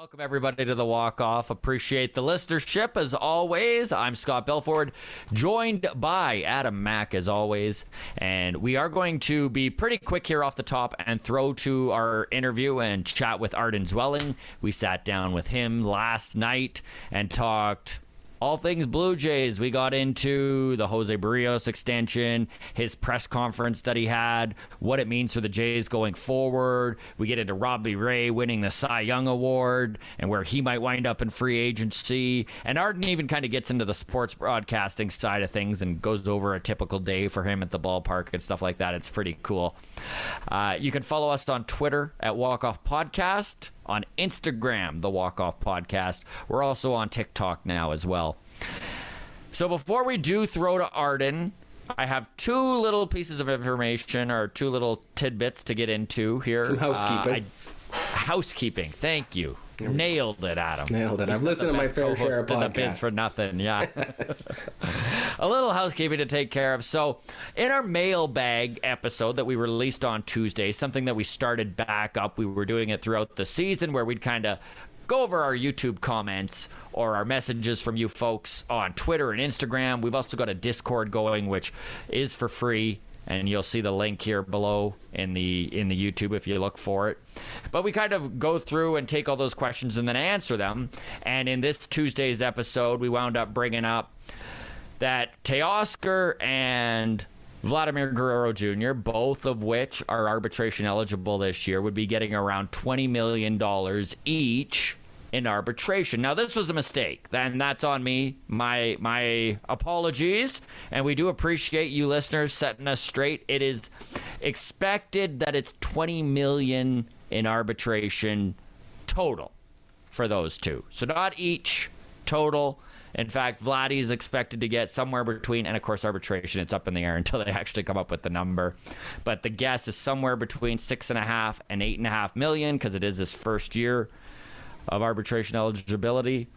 Welcome, everybody, to the Walk-Off. Appreciate the listenership, as always. I'm Scott Belford, joined by Adam Mack, as always. And we are going to be pretty quick here off the top and throw to our interview and chat with Arden Zwelling. We sat down with him last night and talked all things Blue Jays. We got into the Jose Berrios extension, his press conference that he had, what it means for the Jays going forward. We get into Robbie Ray winning the Cy Young Award and where he might wind up in free agency. And Arden even kind of gets into the sports broadcasting side of things and goes over a typical day for him at the ballpark and stuff like that. It's pretty cool. You can follow us on Twitter at Walk-Off Podcast, on Instagram, the Walk-Off Podcast. We're also on TikTok now as well. So before we do throw to Arden, I have two little pieces of information, or two little tidbits to get into here. Some housekeeping. Housekeeping. Thank you. Nailed it, Adam. Nailed it. I've listened to my fair share of podcasts. The biz for nothing, yeah. A little housekeeping to take care of. So in our mailbag episode that we released on Tuesday, something that we started back up, we were doing it throughout the season where we'd kind of go over our YouTube comments or our messages from you folks on Twitter and Instagram. We've also got a Discord going, which is for free, and you'll see the link here below in the YouTube if you look for it. But we kind of go through and take all those questions and then answer them. And in this Tuesday's episode, we wound up bringing up that Teoscar and Vladimir Guerrero Jr., both of which are arbitration eligible this year, would be getting around $20 million each in arbitration. Now, this was a mistake, and that's on me. My apologies, and we do appreciate you listeners setting us straight. It is expected that it's $20 million in arbitration total for those two. So not each, total. In fact, Vladdy is expected to get somewhere between, and of course arbarbitration, it's up in the air until they actually come up with the number. But the guess is somewhere between $6.5 and $8.5 million, because it is his first year of arbitration eligibility.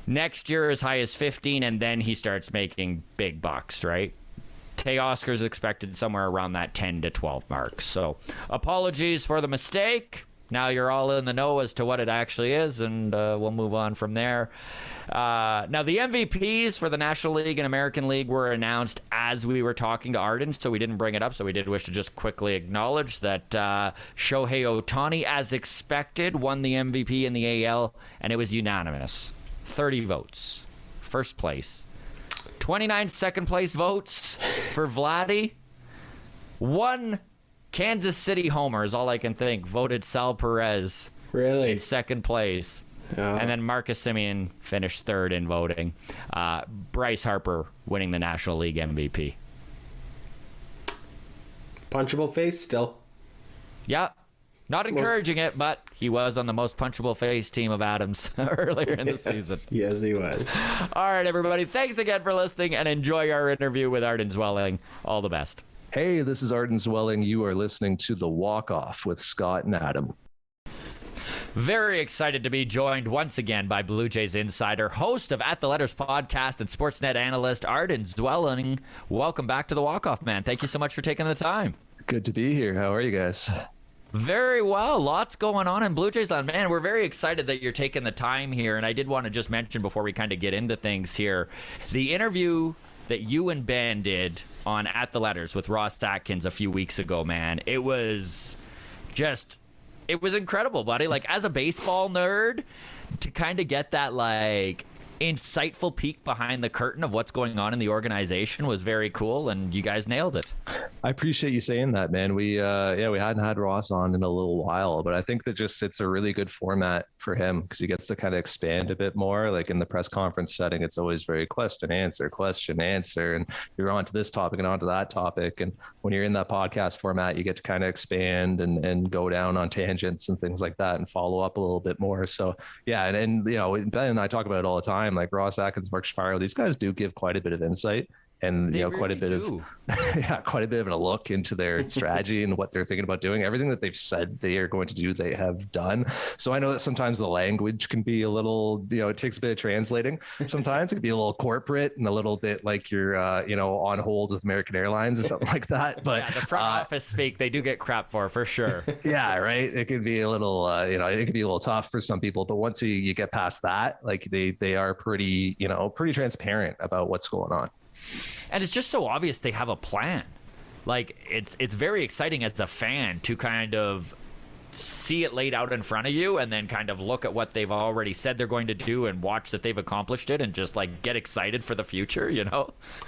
Next year as high as 15, and then he starts making big bucks, right? Teoscar is expected somewhere around that 10 to 12 mark. So apologies for the mistake. Now you're all in the know as to what it actually is, and we'll move on from there. Now, the MVPs for the National League and American League were announced as we were talking to Arden, so we didn't bring it up. So we did wish to just quickly acknowledge that Shohei Ohtani, as expected, won the MVP in the AL, and it was unanimous. 30 votes. First place. 29 second-place votes for Vladdy. One Kansas City homer is all I can think. Voted Sal Perez. Really? In second place. Yeah. And then Marcus Semien finished third in voting. Bryce Harper winning the National League MVP. Punchable face still. Yeah. Not encouraging it, but he was on the most punchable face team of Adams earlier in the season. Yes, he was. All right, everybody. Thanks again for listening, and enjoy our interview with Arden Zwelling. All the best. Hey, this is Arden Zwelling. You are listening to The Walk-Off with Scott and Adam. Very excited to be joined once again by Blue Jays insider, host of At the Letters podcast, and Sportsnet analyst Arden Zwelling. Welcome back to The Walk-Off, man. Thank you so much for taking the time. Good to be here. How are you guys? Very well. Lots going on in Blue Jays land. Man, we're very excited that you're taking the time here. And I did want to just mention before we kind of get into things here, the interview that you and Ben did on At the Letters with Ross Atkins a few weeks ago, man. It was incredible, buddy. Like, as a baseball nerd, to kind of get that, like, insightful peek behind the curtain of what's going on in the organization was very cool, and you guys nailed it. I appreciate you saying that, man. We hadn't had Ross on in a little while, but I think that just it's a really good format for him because he gets to kind of expand a bit more. Like in the press conference setting, it's always very question, answer, and you're on to this topic and on to that topic. And when you're in that podcast format, you get to kind of expand and go down on tangents and things like that and follow up a little bit more. So yeah, and you know, Ben and I talk about it all the time. Like Ross Atkins, Mark Shapiro, these guys do give quite a bit of insight and They quite a really bit do. of quite a bit of a look into their strategy and what they're thinking about doing. Everything that they've said they are going to do, they have done. So I know that sometimes the language can be a little, it takes a bit of translating. Sometimes it can be a little corporate and a little bit like you're on hold with American Airlines or something like that. But Yeah, the front office speak, they do get crap for sure. yeah, right. It can be a little, it can be a little tough for some people, but once you get past that, like they are pretty, pretty transparent about what's going on. And it's just so obvious they have a plan. Like it's very exciting as a fan to kind of see it laid out in front of you and then kind of look at what they've already said they're going to do and watch that they've accomplished it and just like get excited for the future,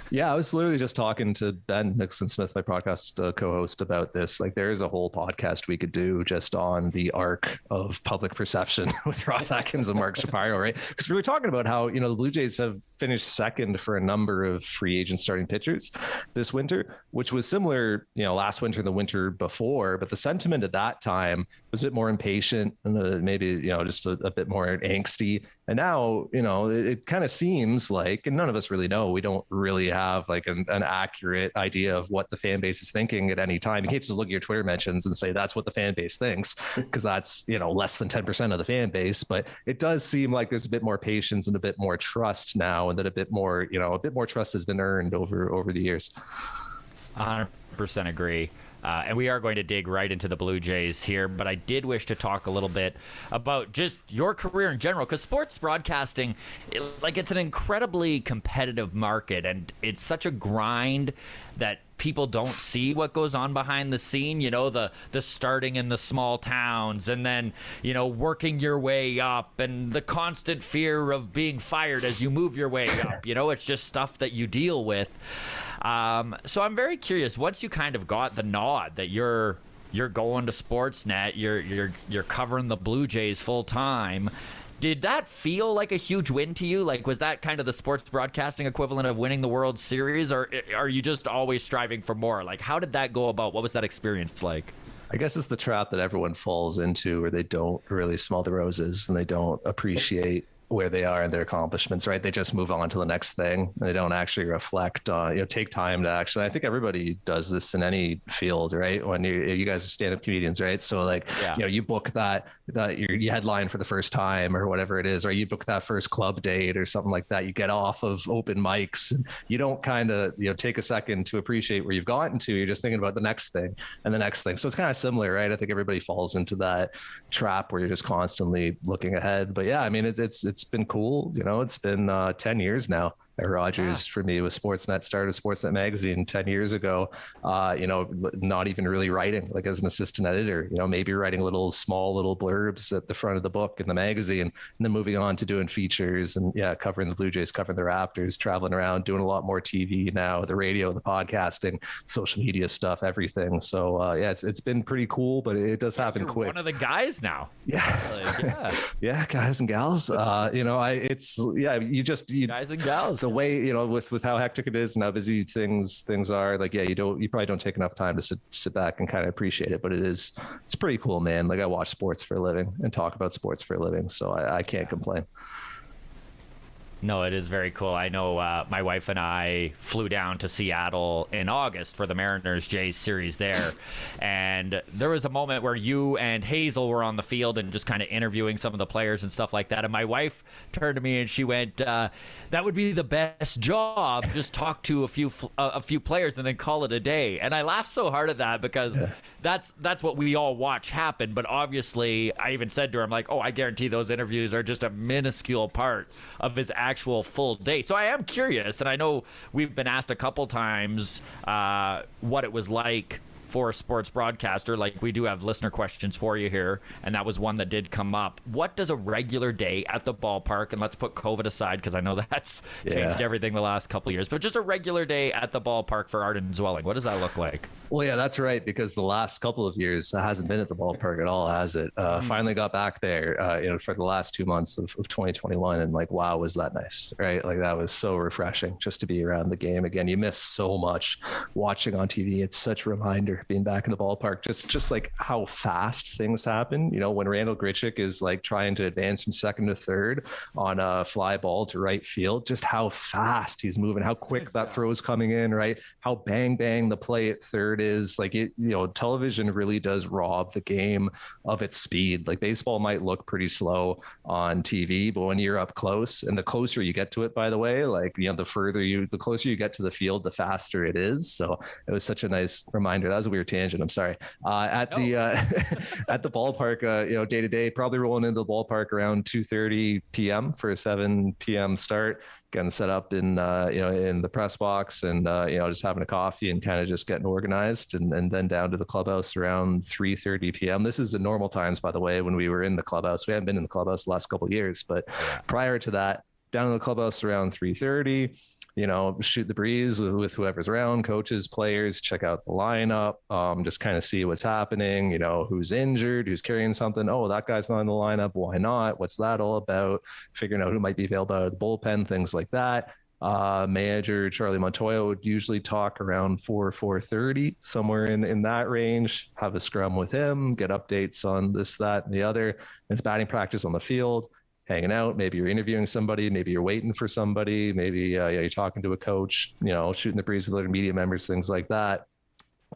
Yeah, I was literally just talking to Ben Nixon Smith, my podcast co-host, about this. Like, there is a whole podcast we could do just on the arc of public perception with Ross Atkins and Mark Shapiro, right? Because we were talking about how, the Blue Jays have finished second for a number of free agent starting pitchers this winter, which was similar, last winter, the winter before, but the sentiment at that time was a bit more impatient and maybe, just a bit more angsty. And now, it kind of seems like, and none of us really know, we don't really have like an accurate idea of what the fan base is thinking at any time. You can't just look at your Twitter mentions and say that's what the fan base thinks, because that's, less than 10% of the fan base. But it does seem like there's a bit more patience and a bit more trust now, and that a bit more trust has been earned over the years. 100% agree. And we are going to dig right into the Blue Jays here, but I did wish to talk a little bit about just your career in general, because sports broadcasting, it's an incredibly competitive market, and it's such a grind that people don't see what goes on behind the scene, the starting in the small towns and then, working your way up and the constant fear of being fired as you move your way up. It's just stuff that you deal with. So I'm very curious, once you kind of got the nod that you're going to Sportsnet, you're covering the Blue Jays full time, did that feel like a huge win to you? Like, was that kind of the sports broadcasting equivalent of winning the World Series, or are you just always striving for more? Like, how did that go about? What was that experience like? I guess it's the trap that everyone falls into, where they don't really smell the roses and they don't appreciate where they are in their accomplishments, right? They just move on to the next thing. They don't actually reflect on, take time to actually, I think everybody does this in any field, right? When you guys are stand-up comedians, right? So like, you book that you headline for the first time or whatever it is, or you book that first club date or something like that. You get off of open mics and you don't kind of, take a second to appreciate where you've gotten to. You're just thinking about the next thing and the next thing. So it's kind of similar, right? I think everybody falls into that trap where you're just constantly looking ahead. But yeah, I mean, it's been cool. It's been 10 years now at Rogers for me with Sportsnet. Started Sportsnet magazine 10 years ago, not even really writing, like as an assistant editor, maybe writing small little blurbs at the front of the book in the magazine, and then moving on to doing features and covering the Blue Jays, covering the Raptors, traveling around, doing a lot more TV now, the radio, the podcasting, social media stuff, everything. So it's been pretty cool, but it does happen quick. One of the guys now. Yeah, guys and gals. Guys and gals. The way, with how hectic it is and how busy things are, like, you probably don't take enough time to sit back and kind of appreciate it, but it's pretty cool, man. Like, I watch sports for a living and talk about sports for a living, so I can't complain. No, it is very cool. I know my wife and I flew down to Seattle in August for the Mariners-Jays series there. And there was a moment where you and Hazel were on the field and just kind of interviewing some of the players and stuff like that. And my wife turned to me and she went, that would be the best job. Just talk to a few players and then call it a day. And I laughed so hard at that because that's what we all watch happen. But obviously, I even said to her, I'm like, I guarantee those interviews are just a minuscule part of his actual full day. So I am curious, and I know we've been asked a couple times what it was like for a sports broadcaster. Like, we do have listener questions for you here, and that was one that did come up. What does a regular day at the ballpark, and let's put COVID aside because I know that's changed everything the last couple of years, but just a regular day at the ballpark for Arden Zwelling, what does that look like? Well, yeah, that's right. Because the last couple of years it hasn't been at the ballpark at all, has it? Finally got back there, for the last 2 months of 2021, and like, wow, was that nice, right? Like that was so refreshing just to be around the game again. You miss so much watching on TV. It's such a reminder being back in the ballpark, just like how fast things happen. When Randall Grichuk is like trying to advance from second to third on a fly ball to right field, just how fast he's moving, how quick that throw's coming in, right? How bang the play at third is. Like television really does rob the game of its speed. Like baseball might look pretty slow on TV, but when you're up close, and the closer you get to it, by the way, like the closer you get to the field, the faster it is. So it was such a nice reminder. That was a weird tangent, I'm sorry. At the ballpark, day to day, probably rolling into the ballpark around 2:30 p.m. for a 7 p.m. start, getting set up in the press box, and just having a coffee and kind of just getting organized, and then down to the clubhouse around 3:30 p.m. This is in normal times, by the way, when we were in the clubhouse. We haven't been in the clubhouse the last couple of years, but prior to that, down in the clubhouse around 3:30. Shoot the breeze with whoever's around, coaches, players, check out the lineup, just kind of see what's happening, who's injured, who's carrying something. Oh, that guy's not in the lineup. Why not? What's that all about? Figuring out who might be available out of the bullpen, things like that. Manager Charlie Montoya would usually talk around 4:30, somewhere in that range, have a scrum with him, get updates on this, that, and the other. It's batting practice on the field, hanging out. Maybe you're interviewing somebody, maybe you're waiting for somebody, maybe you're talking to a coach, shooting the breeze with other media members, things like that.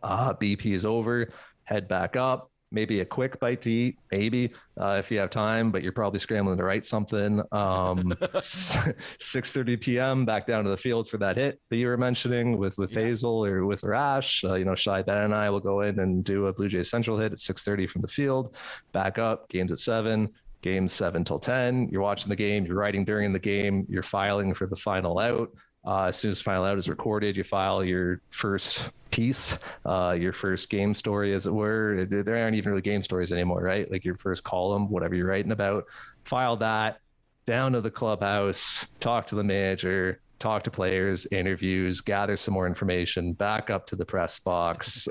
BP is over, head back up, maybe a quick bite to eat, maybe if you have time, but you're probably scrambling to write something. 6:30 p.m. back down to the field for that hit that you were mentioning with Hazel or with Rash. Shai Ben and I will go in and do a Blue Jays Central hit at 6:30 from the field, back up, games at 7. Games 7 till 10. You're watching the game. You're writing during the game. You're filing for the final out. As soon as the final out is recorded, you file your first piece, your first game story, as it were. There aren't even really game stories anymore, right? Like your first column, whatever you're writing about. File that, down to the clubhouse, talk to the manager, talk to players, interviews, gather some more information, back up to the press box,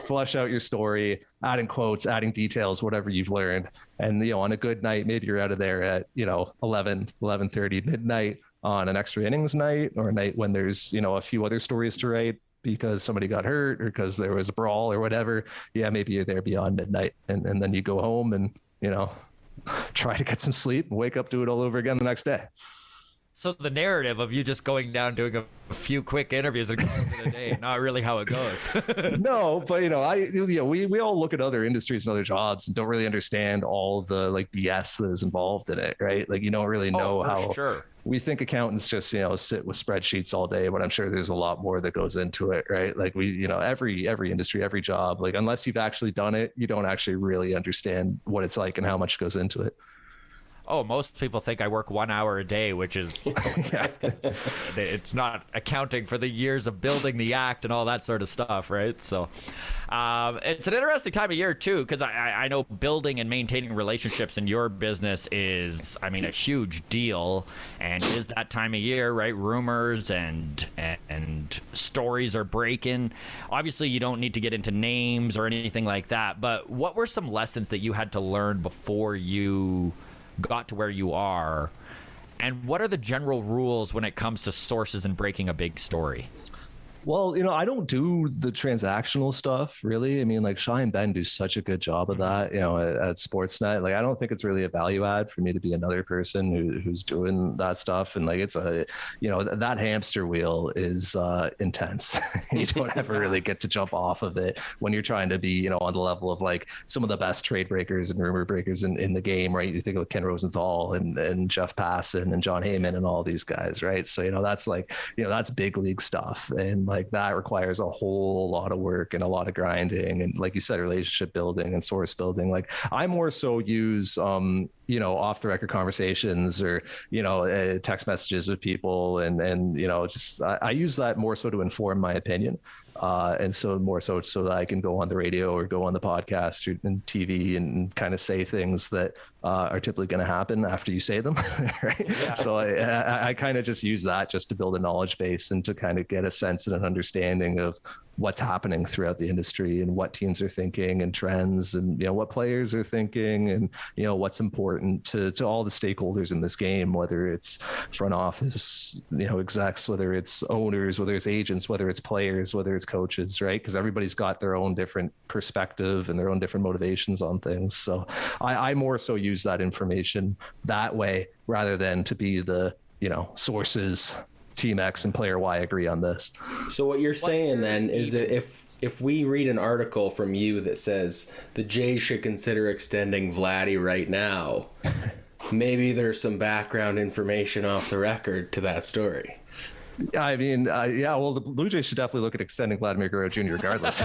flush out your story, adding quotes, adding details, whatever you've learned. And, on a good night, maybe you're out of there at, 11:30, midnight on an extra innings night, or a night when there's, a few other stories to write because somebody got hurt or because there was a brawl or whatever. Yeah, maybe you're there beyond midnight, and then you go home and, try to get some sleep and wake up, do it all over again the next day. So the narrative of you just going down, doing a few quick interviews and going over the day, not really how it goes. No, but we all look at other industries and other jobs and don't really understand all the BS that is involved in it, right? Like you don't really know how. Sure. We think accountants just sit with spreadsheets all day, but I'm sure there's a lot more that goes into it, right? Like every industry, every job, like unless you've actually done it, you don't actually really understand what it's like and how much goes into it. Oh, most people think I work 1 hour a day, which is it's not accounting for the years of building the act and all that sort of stuff, right? So it's an interesting time of year, too, because I know building and maintaining relationships in your business is, a huge deal, and it is that time of year, right? Rumors and stories are breaking. Obviously, you don't need to get into names or anything like that, but what were some lessons that you had to learn before you got to where you are, and what are the general rules when it comes to sources and breaking a big story? Well, I don't do the transactional stuff really. Shai and Ben do such a good job of that, at Sportsnet. I don't think it's really a value add for me to be another person who's doing that stuff. And it's that hamster wheel is intense. You don't ever really get to jump off of it when you're trying to be, on the level of some of the best trade breakers and rumor breakers in the game, right? You think of Ken Rosenthal and Jeff Passan and John Heyman and all these guys, right? So, that's that's big league stuff. And that requires a whole lot of work and a lot of grinding. And like you said, relationship building and source building. I more so use, off the record conversations or, text messages with people. And I use that more so to inform my opinion. And so more so that I can go on the radio or go on the podcast or in TV and kind of say things that are typically going to happen after you say them. Right. Yeah. So I kind of just use that just to build a knowledge base and to kind of get a sense and an understanding of what's happening throughout the industry and what teams are thinking and trends and, what players are thinking and, what's important to all the stakeholders in this game, whether it's front office, execs, whether it's owners, whether it's agents, whether it's players, whether it's coaches, right? Because everybody's got their own different perspective and their own different motivations on things. So I more so use that information that way rather than to be the, sources, Team X and player Y agree on this. So what you're saying then is that if we read an article from you that says the Jays should consider extending Vladdy right now, maybe there's some background information off the record to that story. I mean, well, the Blue Jays should definitely look at extending Vladimir Guerrero Jr. regardless.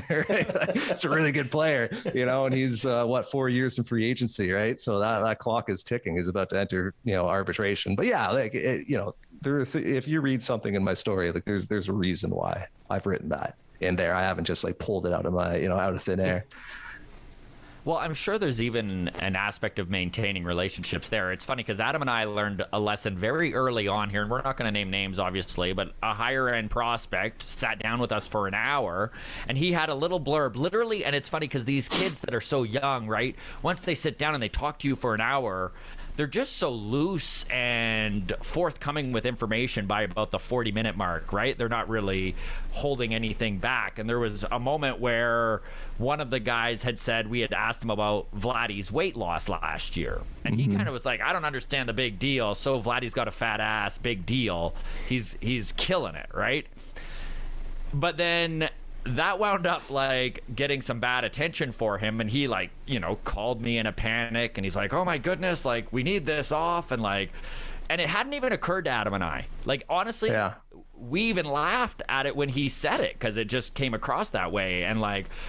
Right? It's a really good player, and he's 4 years in free agency, right? So that clock is ticking. He's about to enter, arbitration. But yeah, if you read something in my story, like there's a reason why I've written that in there. I haven't just pulled it out of my, out of thin air. Well, I'm sure there's even an aspect of maintaining relationships there. It's funny because Adam and I learned a lesson very early on here, and we're not going to name names, obviously, but a higher-end prospect sat down with us for an hour, and he had a little blurb, literally, and it's funny because these kids that are so young, right, once they sit down and they talk to you for an hour, they're just so loose and forthcoming with information by about the 40-minute mark, right? They're not really holding anything back. And there was a moment where one of the guys had said, we had asked him about Vladdy's weight loss last year. And he kind of was like, I don't understand the big deal. So Vladdy's got a fat ass, big deal. He's killing it, right? But then that wound up getting some bad attention for him, and he called me in a panic, and he's like, oh my goodness, we need this off, and it hadn't even occurred to Adam and I, honestly. Yeah. We even laughed at it when he said it because it just came across that way, and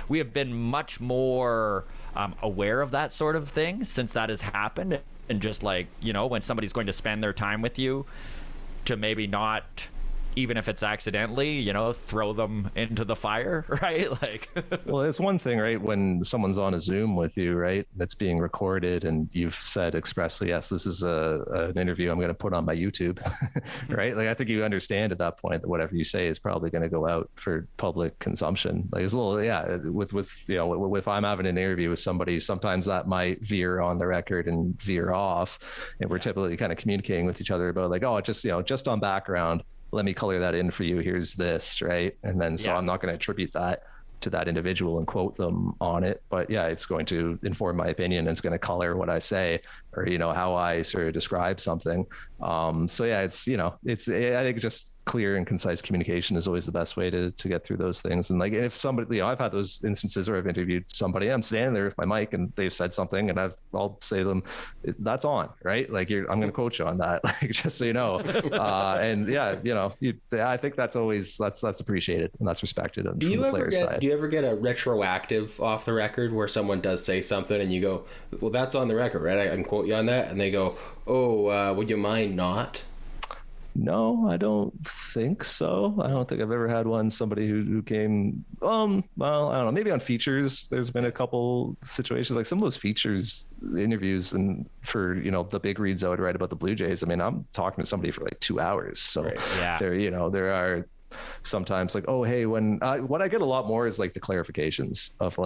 we have been much more aware of that sort of thing since that has happened, and just when somebody's going to spend their time with you, to maybe not, even if it's accidentally, throw them into the fire, right? Well, it's one thing, right, when someone's on a Zoom with you, right, that's being recorded, and you've said expressly, yes, this is an interview I'm going to put on my YouTube, right? I think you understand at that point that whatever you say is probably going to go out for public consumption. It's a little, if I'm having an interview with somebody, sometimes that might veer on the record and veer off, and we're typically kind of communicating with each other about just on background, let me color that in for you. Here's this, right? And then I'm not going to attribute that to that individual and quote them on it. But yeah, it's going to inform my opinion, and it's going to color what I say, or, how I sort of describe something. So yeah, it's I think just clear and concise communication is always the best way to get through those things. And if somebody, I've had those instances where I've interviewed somebody, I'm standing there with my mic and they've said something, and I'll say to them, that's on, right? I'm going to quote you on that, just so you know. And yeah, I think that's always, that's appreciated and that's respected from the player's side. Do you ever get a retroactive off the record where someone does say something and you go, well, that's on the record, right? I can quote you on that. And they go, oh, would you mind not? No, I don't think so. I don't think I've ever had somebody who came, well, I don't know, maybe on features, there's been a couple situations, some of those features interviews and for, the big reads I would write about the Blue Jays. I mean, I'm talking to somebody for 2 hours. So right. Yeah. There are sometimes oh, hey, when what I get a lot more is the clarifications of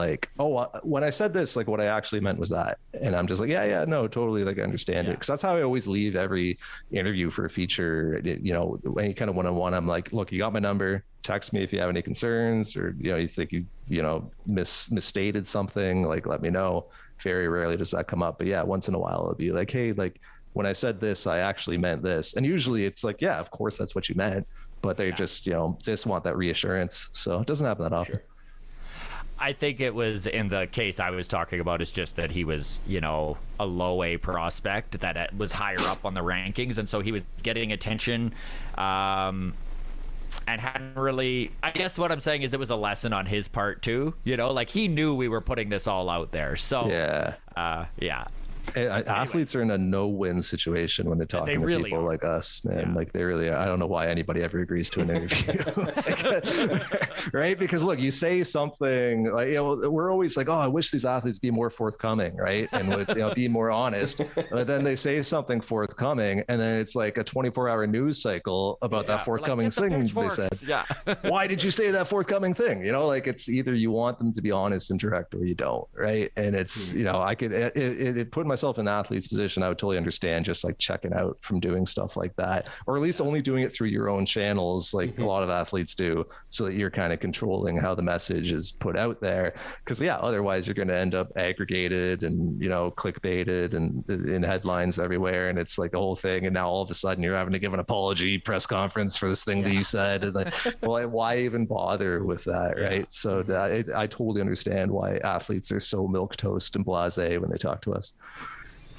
when I said this, what I actually meant was that, and I'm just yeah, no, totally, I understand it, because that's how I always leave every interview for a feature. Any kind of one-on-one, I'm look, you got my number, text me if you have any concerns, or you think you misstated something, let me know. Very rarely does that come up, but yeah, once in a while it'll be hey, when I said this, I actually meant this, and usually it's yeah, of course that's what you meant. But they just want that reassurance. So it doesn't happen that often. Sure. I think it was in the case I was talking about, it's just that he was, a low A prospect that was higher up on the rankings. And so he was getting attention and hadn't really, I guess what I'm saying is it was a lesson on his part too. He knew we were putting this all out there. So, yeah. Athletes are in a no-win situation when they're talking to people like us, man. Like they really are. I don't know why anybody ever agrees to an interview. Right? Because look, you say something like, we're always like, oh, I wish these athletes be more forthcoming, right? And would be more honest. But then they say something forthcoming, and then it's like a 24-hour news cycle about that forthcoming thing they said. Yeah. Why did you say that forthcoming thing? Like it's either you want them to be honest and direct or you don't, right? And it's, I could it put myself in an athlete's position. I would totally understand just like checking out from doing stuff like that, or at least only doing it through your own channels, like a lot of athletes do, so that you're kind of controlling how the message is put out there. Because otherwise you're going to end up aggregated and clickbaited and in headlines everywhere, and it's like the whole thing. And now all of a sudden you're having to give an apology press conference for this thing that you said, and like, well, why even bother with that, right? So I totally understand why athletes are so milquetoast and blasé when they talk to us.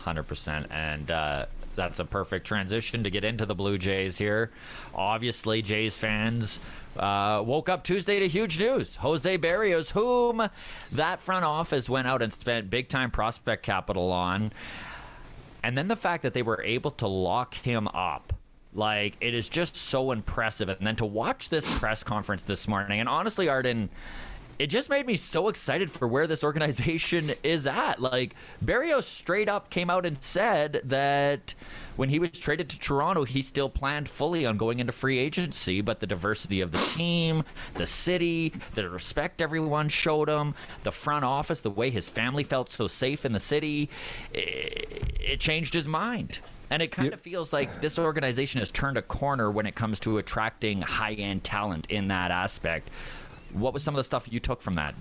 100%. And that's a perfect transition to get into the Blue Jays here. Obviously, Jays fans woke up Tuesday to huge news. Jose Berrios, whom that front office went out and spent big-time prospect capital on. And then the fact that they were able to lock him up. Like, it is just so impressive. And then to watch this press conference this morning, and honestly, Arden, it just made me so excited for where this organization is at. Like, Berrios straight up came out and said that when he was traded to Toronto, he still planned fully on going into free agency, but the diversity of the team, the city, the respect everyone showed him, the front office, the way his family felt so safe in the city, it changed his mind. And it kind of feels like this organization has turned a corner when it comes to attracting high-end talent in that aspect. What was some of the stuff you took from that?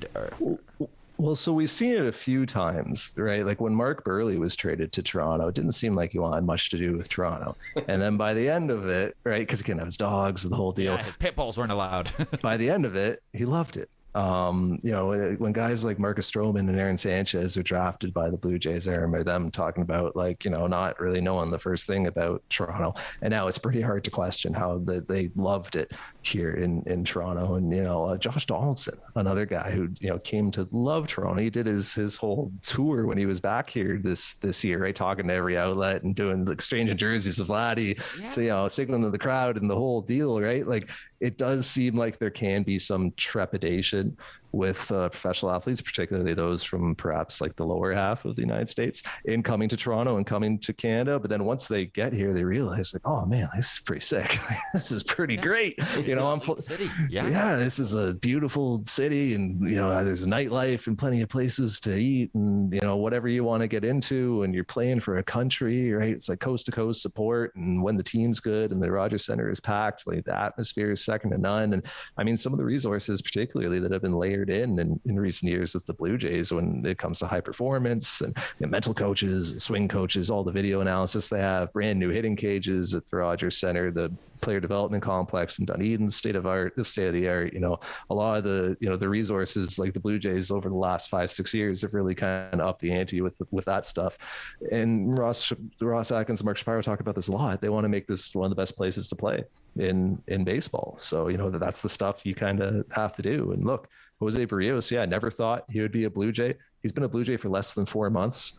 Well, so we've seen it a few times, right? Like when Mark Burley was traded to Toronto, it didn't seem like he wanted much to do with Toronto. And then by the end of it, right, because he couldn't have his dogs, the whole deal. Yeah, his pit bulls weren't allowed. By the end of it, he loved it. When guys like Marcus Stroman and Aaron Sanchez are drafted by the Blue Jays, I remember them talking about not really knowing the first thing about Toronto. And now it's pretty hard to question how they loved it here in Toronto. And, Josh Donaldson, another guy who, came to love Toronto. He did his whole tour when he was back here this year, right? Talking to every outlet and doing the exchanging jerseys of Vladdy. Yeah. So, signaling to the crowd and the whole deal, right? Like, it does seem like there can be some trepidation with professional athletes, particularly those from perhaps like the lower half of the United States, in coming to Toronto and coming to Canada. But then once they get here, they realize like, oh man, this is pretty sick. This is pretty great. City. This is a beautiful city, and there's a nightlife and plenty of places to eat, and whatever you want to get into, and you're playing for a country, right? It's like coast to coast support, and when the team's good and the Rogers Center is packed, like the atmosphere is second to none. And I mean, some of the resources particularly that have been layered in recent years with the Blue Jays when it comes to high performance and mental coaches, swing coaches, all the video analysis they have, brand new hitting cages at the Rogers Center, the player development complex in Dunedin, state of the art, a lot of the resources like the Blue Jays over the last 5-6 years have really kind of upped the ante with that stuff. And Ross Atkins and Mark Shapiro talk about this a lot. They want to make this one of the best places to play in baseball. So, that's the stuff you kind of have to do. And look, Jose Berrios, never thought he would be a Blue Jay. He's been a Blue Jay for less than 4 months.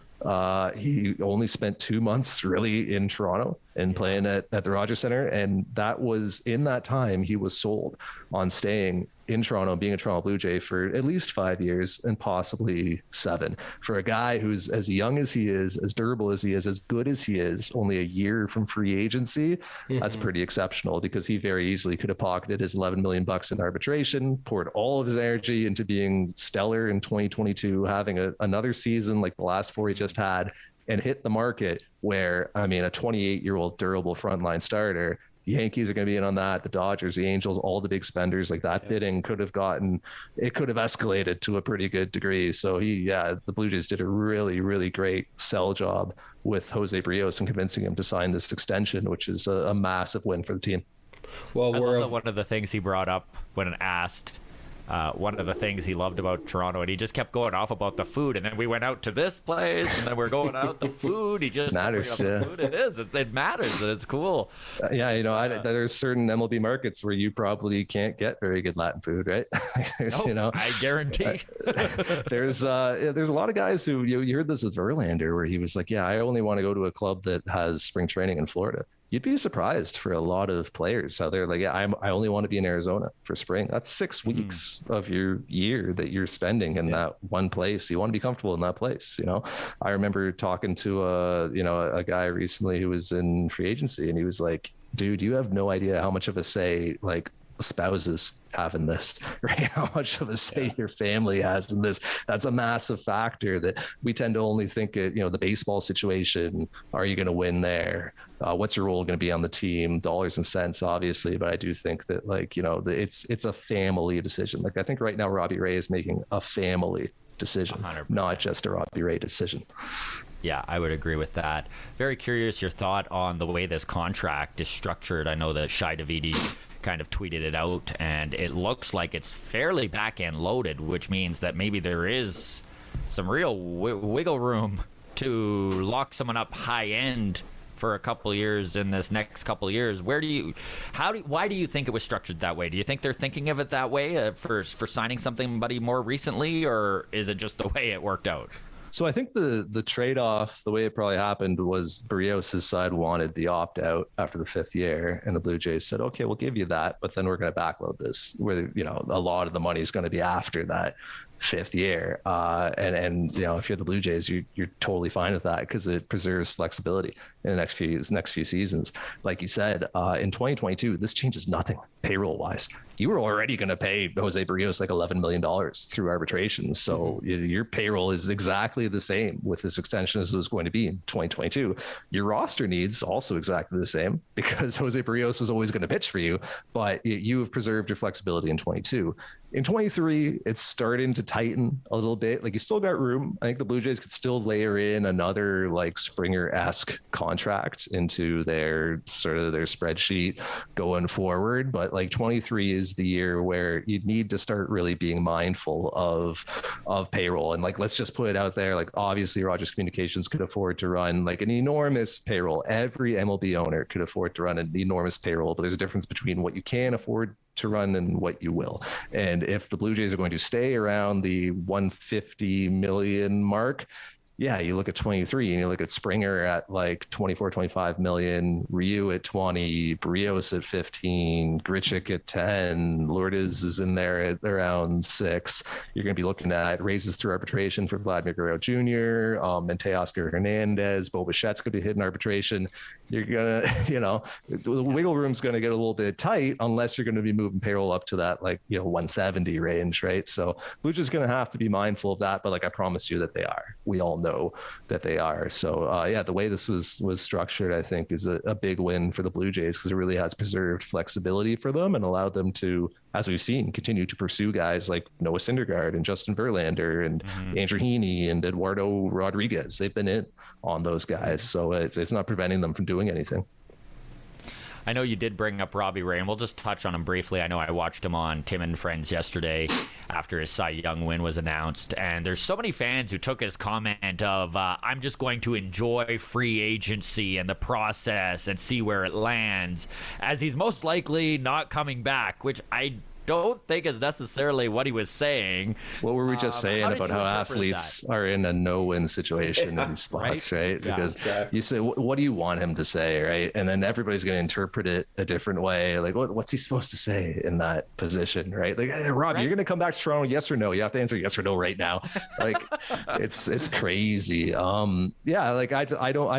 He only spent 2 months really in Toronto and playing at the Rogers Center. And that was in that time he was sold on staying in Toronto, being a Toronto Blue Jay for at least 5 years and possibly 7. For a guy who's as young as he is, as durable as he is, as good as he is, only a year from free agency, that's pretty exceptional, because he very easily could have pocketed his $11 million in arbitration, poured all of his energy into being stellar in 2022, having another season like the last 4 he just had, and hit the market where, a 28-year-old durable frontline starter. The Yankees are going to be in on that. The Dodgers, the Angels, all the big spenders, like that bidding could have escalated to a pretty good degree. So the Blue Jays did a really, really great sell job with Jose Berrios and convincing him to sign this extension, which is a massive win for the team. Well, one of the things he brought up when asked one of the things he loved about Toronto, and he just kept going off about the food. And then we went out to this place, and then we're going out the food. He just matters. The food. It matters, and it's cool. There's certain MLB markets where you probably can't get very good Latin food, right? I guarantee. There's a lot of guys who you heard this with Verlander, where he was like, "Yeah, I only want to go to a club that has spring training in Florida." You'd be surprised for a lot of players how they're like, I only want to be in Arizona for spring. That's 6 weeks of your year that you're spending in that one place. You want to be comfortable in that place. I remember talking to a guy recently who was in free agency, and he was like, dude, you have no idea how much of a say like spouses have in this, right? How much of a say your family has in this. That's a massive factor that we tend to only think of, the baseball situation. Are you going to win there? What's your role going to be on the team? Dollars and cents, obviously. But I do think that it's a family decision. Like I think right now, Robbie Ray is making a family decision, 100%. Not just a Robbie Ray decision. Yeah, I would agree with that. Very curious your thought on the way this contract is structured. I know that Shai Davidi kind of tweeted it out, and it looks like it's fairly back-end loaded, which means that maybe there is some real wiggle room to lock someone up high-end for a couple of years in this next couple of years. Why do you think it was structured that way? Do you think they're thinking of it that way for signing somebody more recently, or is it just the way it worked out? So I think the trade-off, the way it probably happened was Berrios' side wanted the opt-out after the 5th year, and the Blue Jays said, okay, we'll give you that, but then we're going to backload this, where a lot of the money is going to be after that 5th year. And if you're the Blue Jays, you're totally fine with that because it preserves flexibility in the next few seasons. Like you said, in 2022, this changes nothing payroll wise. You were already going to pay Jose Berrios like $11 million through arbitration. So your payroll is exactly the same with this extension as it was going to be in 2022. Your roster needs also exactly the same because Jose Berrios was always going to pitch for you, but you have preserved your flexibility in 22. In 23, it's starting to tighten a little bit. Like you still got room. I think the Blue Jays could still layer in another like Springer-esque contract into their spreadsheet going forward. But like 23 is the year where you need to start really being mindful of payroll. And like, let's just put it out there. Like obviously Rogers Communications could afford to run like an enormous payroll. Every MLB owner could afford to run an enormous payroll, but there's a difference between what you can afford to run and what you will. And if the Blue Jays are going to stay around the 150 million mark, yeah, you look at 23 and you look at Springer at like 24, 25 million, Ryu at 20, Berrios at 15, Grichuk at 10, Lourdes is in there at around 6. You're going to be looking at raises through arbitration for Vladimir Guerrero Jr., and Teoscar Hernandez, Bo Bichette's going to be hitting arbitration. You're going to, the wiggle room's going to get a little bit tight unless you're going to be moving payroll up to that 170 range, right? So Blue Jays going to have to be mindful of that, but like I promise you that they are. We all know that they are. So the way this was structured, I think, is a big win for the Blue Jays because it really has preserved flexibility for them and allowed them to, as we've seen, continue to pursue guys like Noah Syndergaard and Justin Verlander and Andrew Heaney and Eduardo Rodriguez. They've been in on those guys, so it's not preventing them from doing anything. I know you did bring up Robbie Ray, and we'll just touch on him briefly. I know I watched him on Tim and Friends yesterday after his Cy Young win was announced, and there's so many fans who took his comment of, I'm just going to enjoy free agency and the process and see where it lands, as he's most likely not coming back, which I don't think is necessarily what he was saying. What were we just saying about how athletes are in a no-win situation in these spots, right? Because you say, what do you want him to say, right? And then everybody's going to interpret it a different way. Like, what's he supposed to say in that position, right? Like, hey, Rob, you're going to come back to Toronto, yes or no? You have to answer yes or no right now. Like, it's crazy. I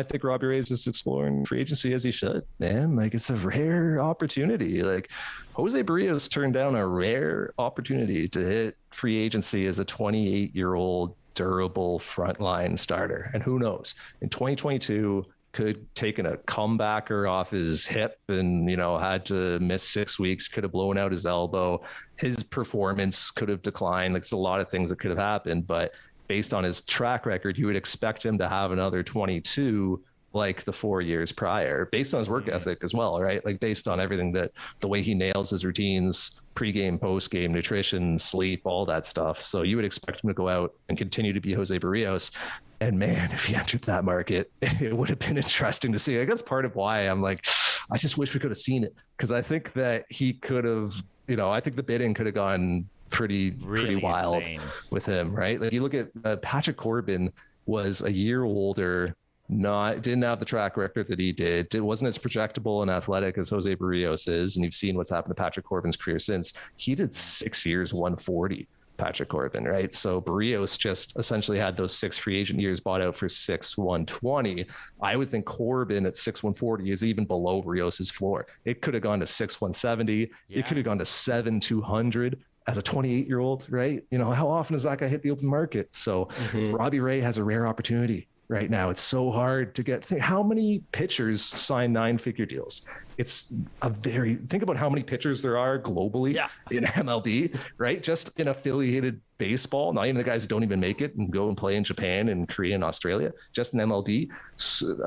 think Robbie Ray is just exploring free agency as he should, man. Like, it's a rare opportunity. Like, Jose Berrios turned down a rare opportunity to hit free agency as a 28-year-old durable frontline starter. And who knows, in 2022 could taken a comebacker off his hip and, had to miss 6 weeks, could have blown out his elbow. His performance could have declined. Like, it's a lot of things that could have happened, but based on his track record, you would expect him to have another 22 like the 4 years prior, based on his work ethic as well, right? Like based on everything, that the way he nails his routines, pregame, postgame, nutrition, sleep, all that stuff. So you would expect him to go out and continue to be Jose Berrios. And man, if he entered that market, it would have been interesting to see. Like, that's part of why I'm like, I just wish we could have seen it, because I think that he could have, I think the bidding could have gone pretty wild insane with him, right? Like you look at Patrick Corbin was a year older, didn't have the track record that he did. It wasn't as projectable and athletic as Jose Berrios is. And you've seen what's happened to Patrick Corbin's career since. He did 6 years, 140, Patrick Corbin, right? So Berrios just essentially had those 6 free agent years bought out for 6, 120. I would think Corbin at 6, 140 is even below Berrios's floor. It could have gone to 6, 170. Yeah. It could have gone to 7, 200. As a 28-year-old, right? How often does that guy hit the open market? So Robbie Ray has a rare opportunity right now. It's so hard to get. How many pitchers sign 9-figure deals? Think about how many pitchers there are globally in MLB, right? Just in affiliated baseball, not even the guys who don't even make it and go and play in Japan and Korea and Australia, just in MLB,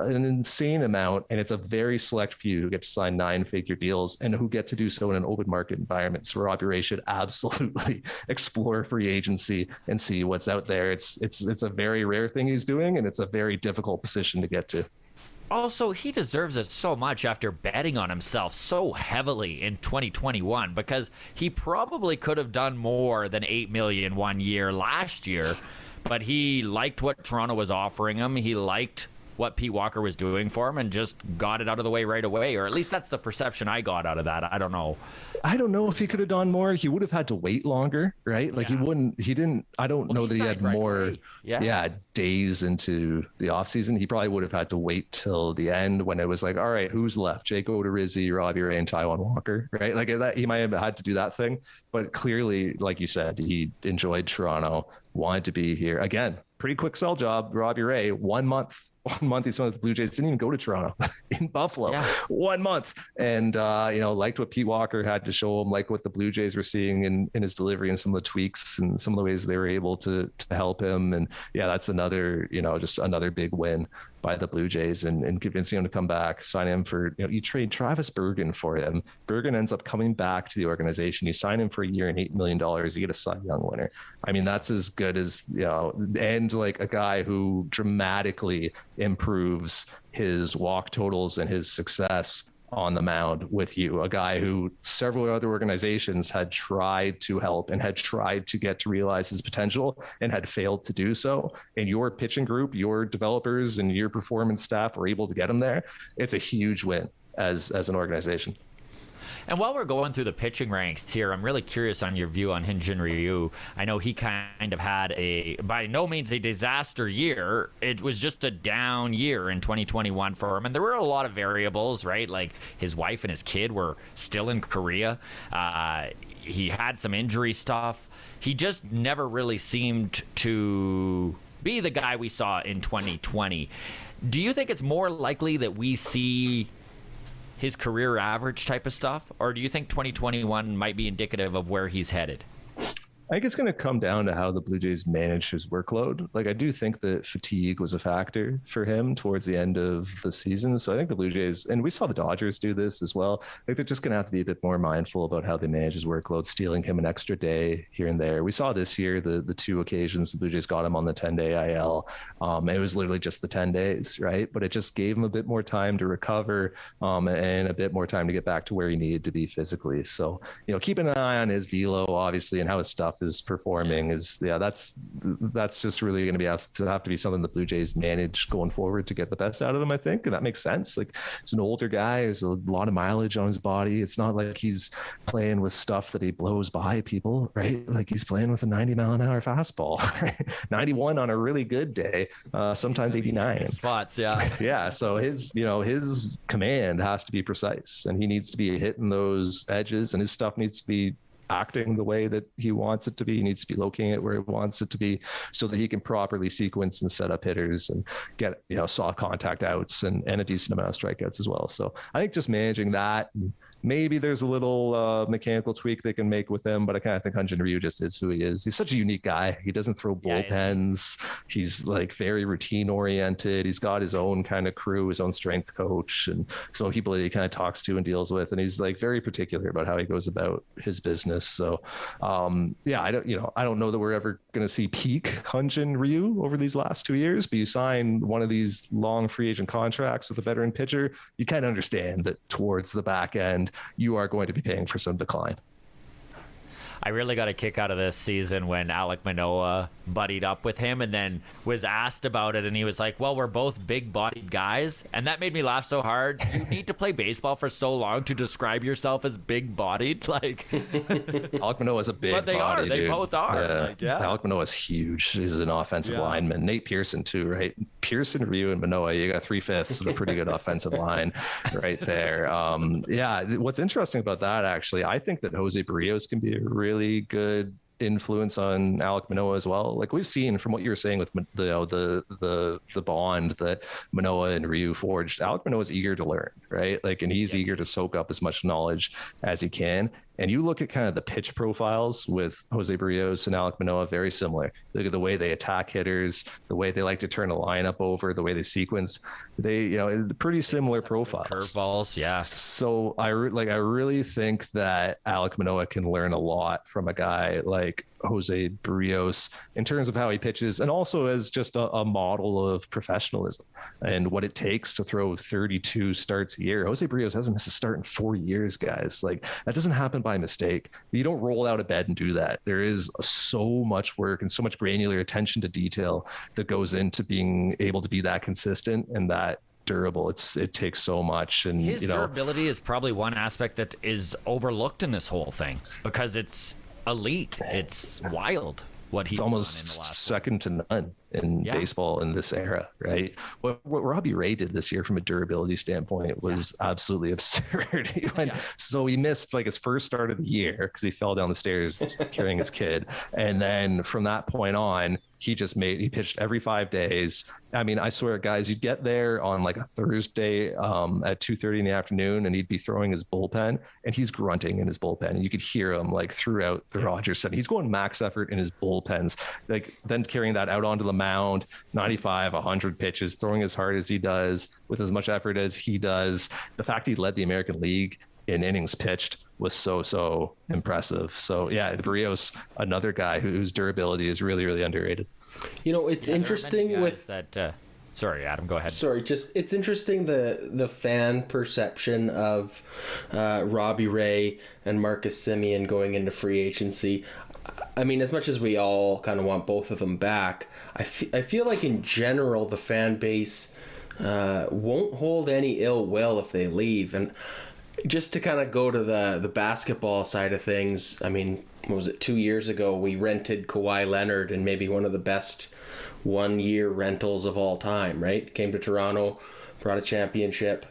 an insane amount. And it's a very select few who get to sign 9-figure deals and who get to do so in an open market environment. So Robbie Ray should absolutely explore free agency and see what's out there. It's a very rare thing he's doing, and it's a very difficult position to get to. Also, he deserves it so much after betting on himself so heavily in 2021, because he probably could have done more than $8 million 1 year last year, but he liked what Toronto was offering him. He liked what Pete Walker was doing for him and just got it out of the way right away, or at least that's the perception I got out of that. I don't know if he could have done more. He would have had to wait longer, right? Like I don't know that he had more days into the offseason. He probably would have had to wait till the end when it was like, all right, who's left? Jake Odorizzi, Robbie Ray, and Taijuan Walker, right? Like that, he might have had to do that thing, but clearly, like you said, he enjoyed Toronto, wanted to be here. Again, pretty quick sell job, Robbie Ray, 1 month. 1 month he signed with the Blue Jays, didn't even go to Toronto, in Buffalo. 1 month. And, liked what Pete Walker had to show him, like what the Blue Jays were seeing in his delivery and some of the tweaks and some of the ways they were able to help him. And that's another, just another big win by the Blue Jays and convincing him to come back, sign him for, you trade Travis Bergen for him. Bergen ends up coming back to the organization. You sign him for a year and $8 million. You get a Cy Young winner. I mean, that's as good as, and like a guy who dramatically improves his walk totals and his success on the mound with you, a guy who several other organizations had tried to help and had tried to get to realize his potential and had failed to do so. And your pitching group, your developers and your performance staff were able to get him there. It's a huge win as an organization. And while we're going through the pitching ranks here, I'm really curious on your view on Hyun-Jin Ryu. I know he kind of had by no means a disaster year. It was just a down year in 2021 for him. And there were a lot of variables, right? Like his wife and his kid were still in Korea. He had some injury stuff. He just never really seemed to be the guy we saw in 2020. Do you think it's more likely that we see his career average type of stuff, or do you think 2021 might be indicative of where he's headed? I think it's going to come down to how the Blue Jays manage his workload. Like, I do think that fatigue was a factor for him towards the end of the season. So I think the Blue Jays, and we saw the Dodgers do this as well, like they're just going to have to be a bit more mindful about how they manage his workload, stealing him an extra day here and there. We saw this year, the 2 occasions the Blue Jays got him on the 10-day IL. It was literally just the 10 days, right? But it just gave him a bit more time to recover and a bit more time to get back to where he needed to be physically. So, keeping an eye on his velo, obviously, and how his stuff is performing that's just really going to have to be something the Blue Jays manage going forward to get the best out of him, I think. And that makes sense. Like, it's an older guy, there's a lot of mileage on his body. It's not like he's playing with stuff that he blows by people, right? Like, he's playing with a 90-mile-an-hour fastball, right? 91 on a really good day, sometimes 89 spots. So his command has to be precise, and he needs to be hitting those edges, and his stuff needs to be acting the way that he wants it to be. He needs to be locating it where he wants it to be so that he can properly sequence and set up hitters and get, soft contact outs and a decent amount of strikeouts as well. So I think just managing that and maybe there's a little mechanical tweak they can make with him, but I kind of think Hyun-Jin Ryu just is who he is. He's such a unique guy. He doesn't throw bullpens. He's like very routine oriented. He's got his own kind of crew, his own strength coach, and some people that he kind of talks to and deals with. And he's like very particular about how he goes about his business. So I don't know that we're ever going to see peak Hyun-Jin Ryu over these last 2 years, but you sign one of these long free agent contracts with a veteran pitcher, you kind of understand that towards the back end, you are going to be paying for some decline. I really got a kick out of this season when Alek Manoah buddied up with him and then was asked about it, and he was like, well, we're both big-bodied guys, and that made me laugh so hard. You need to play baseball for so long to describe yourself as big-bodied? Like, Alek Manoah is a big but they body, are. They dude. both are. Alek Manoah is huge. He's an offensive lineman. Nate Pearson, too, right? Pearson, Ryu, and Manoah, you got 3/5 of a pretty good offensive line right there. What's interesting about that, actually, I think that Jose Berrios can be a really good influence on Alek Manoah as well. Like we've seen from what you were saying with the bond that Manoah and Ryu forged, Alek Manoah is eager to learn, right? Like, and he's eager to soak up as much knowledge as he can. And you look at kind of the pitch profiles with Jose Berrios and Alek Manoah, very similar. Look at the way they attack hitters, the way they like to turn a lineup over, the way they sequence. They, pretty similar profiles. Curveballs, yeah. So I really think that Alek Manoah can learn a lot from a guy like Jose Berrios in terms of how he pitches, and also as just a model of professionalism and what it takes to throw 32 starts a year. Jose Berrios hasn't missed a start in 4 years, guys. Like, that doesn't happen by mistake. You don't roll out of bed and do that. There is so much work and so much granular attention to detail that goes into being able to be that consistent and that durable. It takes so much. And his durability is probably one aspect that is overlooked in this whole thing because it's elite. It's wild what he's almost second to none in baseball in this era, right? What Robbie Ray did this year from a durability standpoint was absolutely absurd. So he missed like his first start of the year because he fell down the stairs carrying his kid, and then from that point on, he pitched every 5 days. I mean, I swear, guys, you'd get there on like a Thursday at 2:30 in the afternoon, and he'd be throwing his bullpen, and he's grunting in his bullpen, and you could hear him like throughout the Rogers set. He's going max effort in his bullpens, like then carrying that out onto the mound, 95, 100 pitches, throwing as hard as he does with as much effort as he does. The fact he led the American League in innings pitched was so impressive. So the Berrios, another guy whose durability is really, really underrated. It's interesting with that. Sorry, Adam, go ahead. It's interesting the fan perception of Robbie Ray and Marcus Semien going into free agency. I mean, as much as we all kind of want both of them back, I feel like in general the fan base won't hold any ill will if they leave. And just to kind of go to the basketball side of things, I mean, what was it, 2 years ago, we rented Kawhi Leonard in maybe one of the best 1 year rentals of all time, right? Came to Toronto, brought a championship.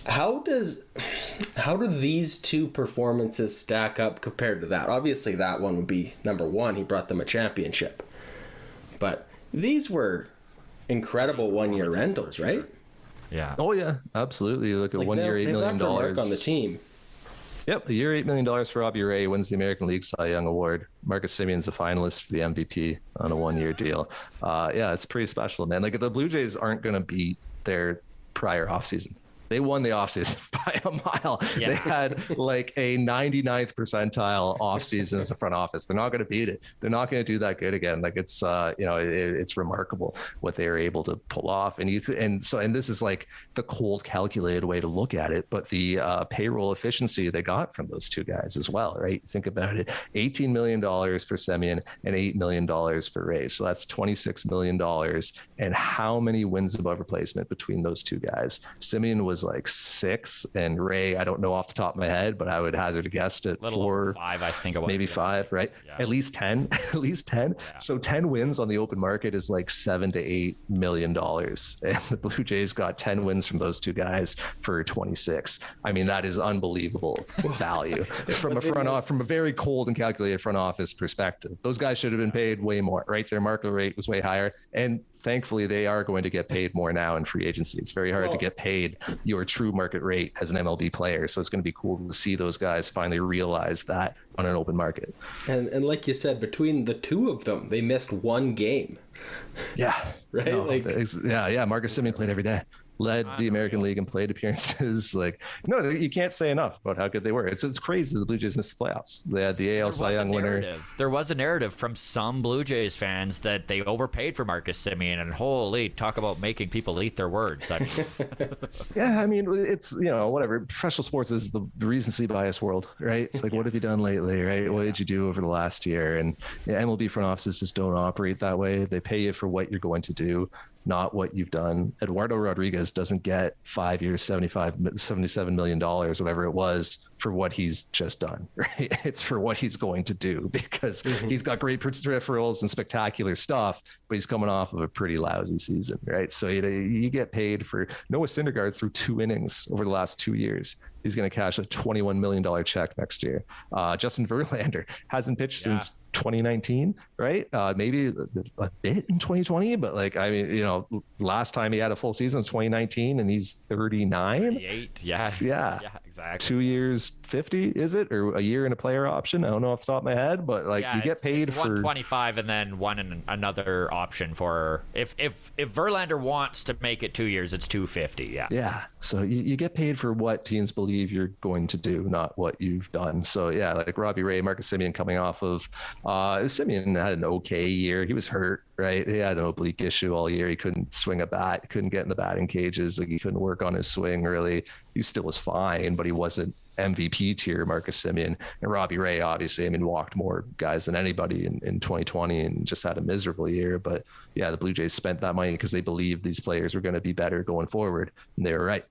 How do these two performances stack up compared to that? Obviously, that one would be number one. He brought them a championship. But these were incredible 1 year rentals, right? Yeah. Oh, yeah, absolutely. You look at 1 year, $8 million left their mark on the team. Yep, a year, $8 million for Robbie Ray, wins the American League Cy Young Award. Marcus Semien's a finalist for the MVP on a 1 year deal. It's pretty special, man. Like, the Blue Jays aren't going to beat their prior offseason. They won the offseason by a mile. Yeah. They had like a 99th percentile offseason as the front office. They're not going to beat it. They're not going to do that good again. Like, it's it's remarkable what they were able to pull off. And this is like the cold, calculated way to look at it. But the payroll efficiency they got from those two guys as well, right? Think about it: $18 million for Semien and $8 million for Ray. So that's $26 million. And how many wins above replacement between those two guys? Semien was like 6, and Ray, I don't know off the top of my head, but I would hazard a guess at 4, 5, I think it was, maybe 5, right? Yeah. At least 10. Yeah. So 10 wins on the open market is like $7 to $8 million, and the Blue Jays got 10 wins from those two guys for 26. I mean, that is unbelievable value from a very cold and calculated front office perspective. Those guys should have been paid way more, right? Their market rate was way higher, and thankfully they are going to get paid more now in free agency. It's very hard to get paid your true market rate as an MLB player. So it's going to be cool to see those guys finally realize that on an open market. And like you said, between the two of them, they missed one game. Yeah. Right? No, Marcus Semien played every day. Led the American League in plate appearances. Like, no, you can't say enough about how good they were. It's crazy the Blue Jays missed the playoffs. They had the AL Cy Young winner. There was a narrative from some Blue Jays fans that they overpaid for Marcus Semien, and holy, talk about making people eat their words. I mean. Yeah, I mean, it's, whatever. Professional sports is the recency bias world, right? It's like, what have you done lately, right? What did you do over the last year? And MLB front offices just don't operate that way. They pay you for what you're going to do, not what you've done. Eduardo Rodriguez doesn't get 5 years, $77 million, whatever it was, for what he's just done, right? It's for what he's going to do, because he's got great peripherals and spectacular stuff, but he's coming off of a pretty lousy season, right? So you get paid for Noah Syndergaard through 2 innings over the last 2 years. He's going to cash a $21 million check next year. Justin Verlander hasn't pitched since 2019, right? Maybe a bit in 2020, but last time he had a full season was 2019, and he's 39. 38, yeah, exactly. 2 years, 50, is it? Or a year in a player option? I don't know off the top of my head, but you get paid for 125 and then one in another option for if Verlander wants to make it 2 years, it's 250. Yeah. So you get paid for what teams believe you're going to do, not what you've done. So like Robbie Ray, Marcus Semien coming off of Semien had an okay year. He was hurt, right? He had an oblique issue all year. He couldn't swing a bat, couldn't get in the batting cages. Like, he couldn't work on his swing really. He still was fine, but he wasn't MVP tier Marcus Semien. And Robbie Ray, obviously, walked more guys than anybody in 2020 and just had a miserable year. But the Blue Jays spent that money because they believed these players were going to be better going forward, and they were right.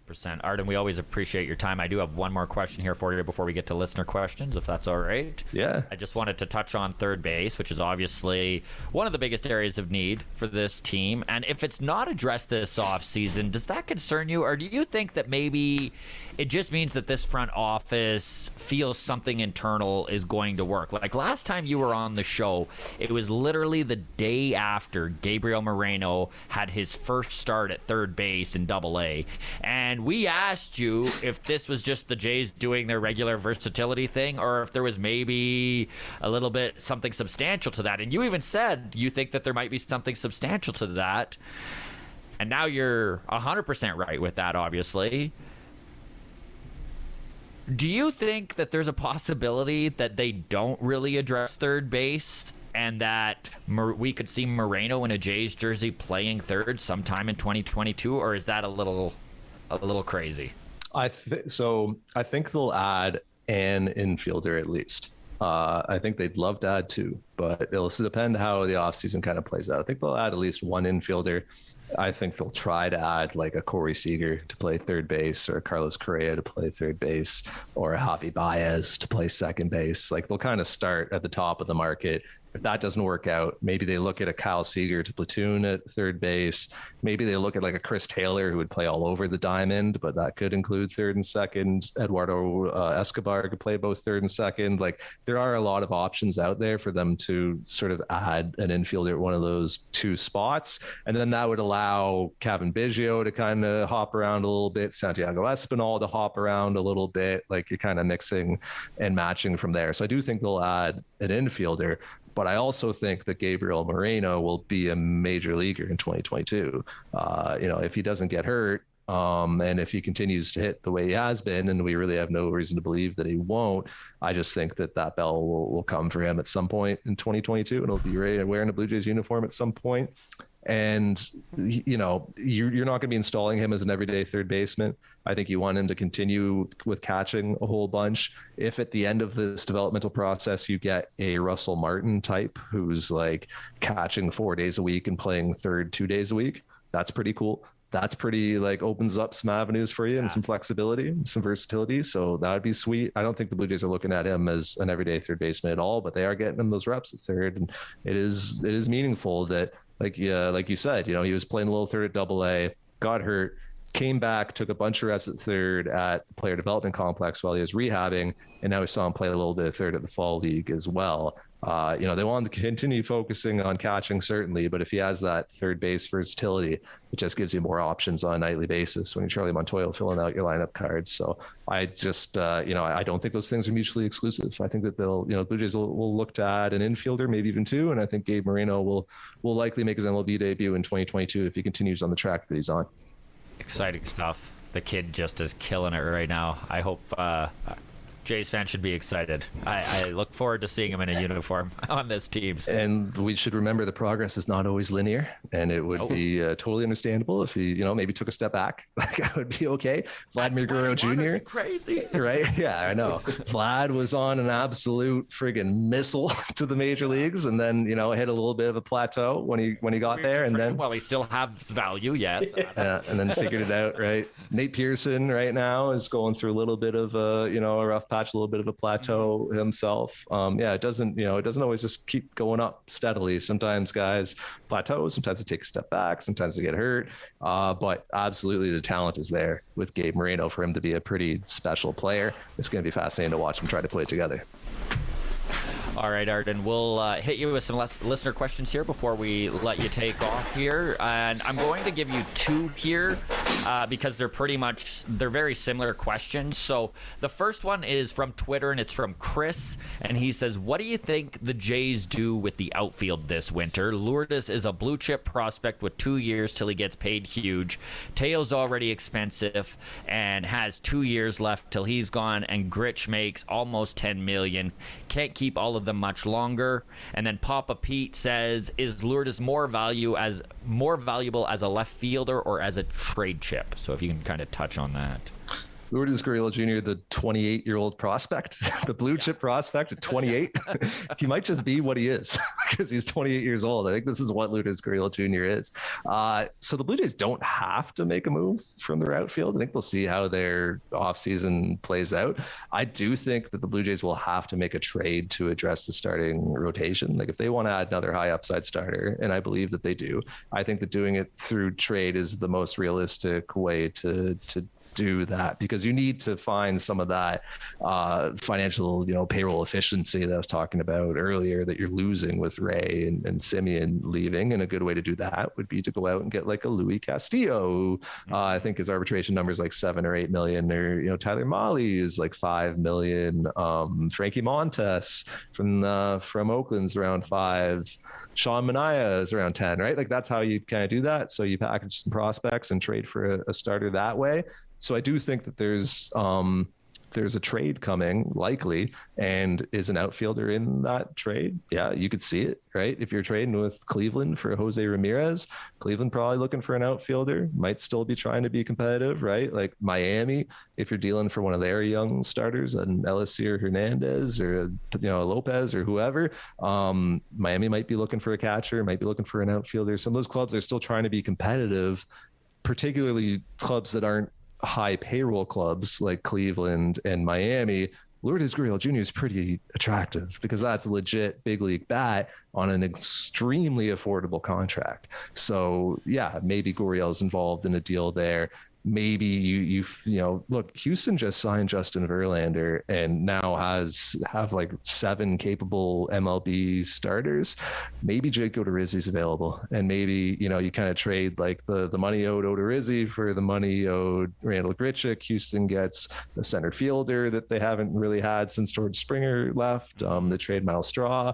100%. Arden, we always appreciate your time. I do have one more question here for you before we get to listener questions, if that's all right. Yeah. I just wanted to touch on third base, which is obviously one of the biggest areas of need for this team. And if it's not addressed this offseason, does that concern you? Or do you think that maybe it just means that this front office feels something internal is going to work? Like last time you were on the show, it was literally the day after Gabriel Moreno had his first start at third base in Double-A. And we asked you if this was just the Jays doing their regular versatility thing, or if there was maybe a little bit something substantial to that. And you even said you think that there might be something substantial to that. And now you're 100% right with that, obviously. Do you think that there's a possibility that they don't really address third base and that we could see Moreno in a Jays jersey playing third sometime in 2022, or is that a little crazy? I think they'll add an infielder at least. I think they'd love to add 2, but it'll depend how the offseason kind of plays out. I think they'll add at least 1 infielder. I think they'll try to add like a Corey Seager to play third base, or a Carlos Correa to play third base, or a Javi Baez to play second base. Like, they'll kind of start at the top of the market. If that doesn't work out, maybe they look at a Kyle Seager to platoon at third base. Maybe they look at like a Chris Taylor who would play all over the diamond, but that could include third and second. Eduardo Escobar could play both third and second. Like, there are a lot of options out there for them to sort of add an infielder at one of those 2 spots. And then that would allow Kevin Biggio to kind of hop around a little bit, Santiago Espinal to hop around a little bit. Like, you're kind of mixing and matching from there. So I do think they'll add an infielder. But I also think that Gabriel Moreno will be a major leaguer in 2022. If he doesn't get hurt, and if he continues to hit the way he has been, and we really have no reason to believe that he won't, I just think that bell will come for him at some point in 2022, and he'll be wearing a Blue Jays uniform at some point. And, you're not going to be installing him as an everyday third baseman. I think you want him to continue with catching a whole bunch. If at the end of this developmental process, you get a Russell Martin type who's like catching 4 days a week and playing third 2 days a week, that's pretty cool. That's pretty opens up some avenues for you and some flexibility and some versatility. So that would be sweet. I don't think the Blue Jays are looking at him as an everyday third baseman at all, but they are getting him those reps at third. And it is meaningful that, like you said, he was playing a little third at Double-A, got hurt, came back, took a bunch of reps at third at the player development complex while he was rehabbing, and now we saw him play a little bit of third at the fall league as well. They want to continue focusing on catching, certainly, but if he has that third base versatility, it just gives you more options on a nightly basis when you're Charlie Montoyo filling out your lineup cards. So I just, I don't think those things are mutually exclusive. I think that Blue Jays will look to add an infielder, maybe even two, and I think Gabe Moreno will likely make his MLB debut in 2022 if he continues on the track that he's on. Exciting stuff. The kid just is killing it right now. I hope Jays fans should be excited. I look forward to seeing him in a uniform on this team. And we should remember the progress is not always linear, and it would be totally understandable if he, maybe took a step back. Like, I would be okay. Vladimir Guerrero Jr. Crazy, right? Yeah, I know. Vlad was on an absolute friggin' missile to the major leagues, and then hit a little bit of a plateau when he got there, and then he still has value, yes. And then figured it out. Right. Nate Pearson right now is going through a little bit of a rough patch, a little bit of a plateau himself. It doesn't always just keep going up steadily. Sometimes guys plateau, sometimes they take a step back, sometimes they get hurt. But absolutely the talent is there with Gabe Moreno for him to be a pretty special player. It's going to be fascinating to watch him try to play together. All right, Arden, we'll hit you with some listener questions here before we let you take off here. And I'm going to give you two here because they're very similar questions. So the first one is from Twitter, and it's from Chris. And he says, what do you think the Jays do with the outfield this winter? Lourdes is a blue chip prospect with 2 years till he gets paid huge. Teo's already expensive and has 2 years left till he's gone. And Grich makes almost $10 million. Can't keep all of them much longer. And then Papa Pete says, is Lourdes more valuable as a left fielder or as a trade chip? So if you can kind of touch on that. Lourdes Guerrero Jr., the 28-year-old prospect, the blue chip prospect at 28. He might just be what he is because he's 28 years old. I think this is what Lourdes Guerrero Jr. is. So the Blue Jays don't have to make a move from their outfield. I think we'll see how their offseason plays out. I do think that the Blue Jays will have to make a trade to address the starting rotation. Like if they want to add another high upside starter, and I believe that they do, I think that doing it through trade is the most realistic way to do that, because you need to find some of that financial, payroll efficiency that I was talking about earlier that you're losing with Ray and Simeon leaving. And a good way to do that would be to go out and get like a Louis Castillo, who I think his arbitration number is like $7 or $8 million, or Tyler Mahle is like $5 million. Frankie Montes from Oakland's around $5 million. Sean Manaea is around $10 million, right? Like that's how you kind of do that. So you package some prospects and trade for a starter that way. So I do think that there's a trade coming likely, and is an outfielder in that trade? Yeah, you could see it, right? If you're trading with Cleveland for Jose Ramirez, Cleveland probably looking for an outfielder, might still be trying to be competitive, right? Like Miami, if you're dealing for one of their young starters, an Elisier Hernandez or Lopez or whoever, Miami might be looking for a catcher, might be looking for an outfielder. Some of those clubs are still trying to be competitive, particularly clubs that aren't high payroll clubs like Cleveland and Miami. Lourdes Guerrero Jr. is pretty attractive because that's a legit big league bat on an extremely affordable contract. So yeah, maybe Gurriel's involved in a deal there. Maybe you look, Houston just signed Justin Verlander and now have like 7 capable MLB starters. Maybe Jake Odorizzi's available, and maybe you kind of trade like the money owed Odorizzi for the money owed Randall Grichuk. Houston gets a center fielder that they haven't really had since George Springer left. They trade Miles Straw.